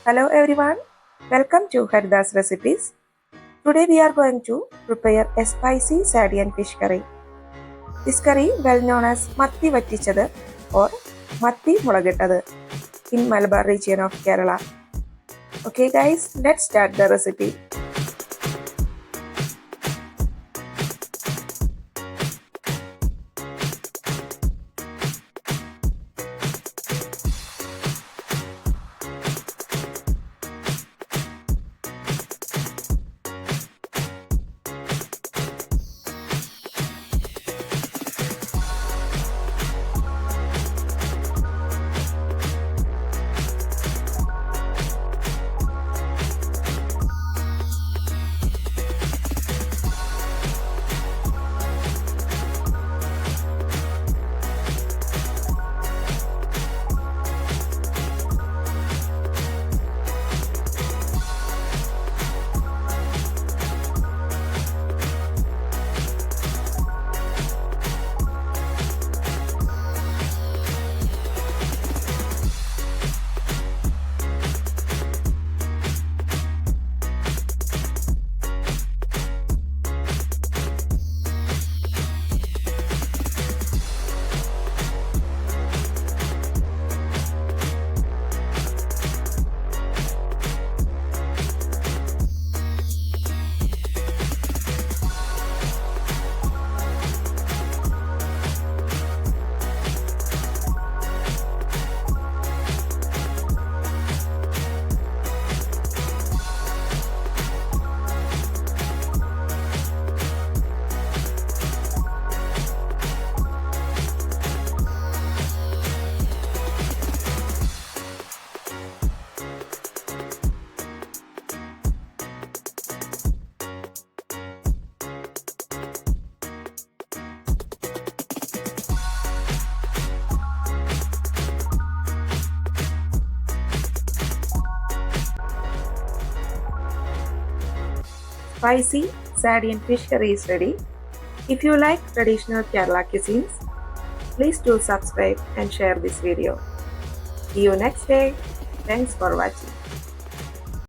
Hello everyone, welcome to Haritha's recipes. Today we are going to prepare a spicy Sardine fish curry. This curry well known as Mathi Vattichadu or Mathi Mulagittadu in Malabar region of Kerala. Okay guys, let's start the recipe. Spicy Sardine fish curry is ready. If you like traditional Kerala cuisines, please do subscribe and share this video. See you next day. Thanks for watching.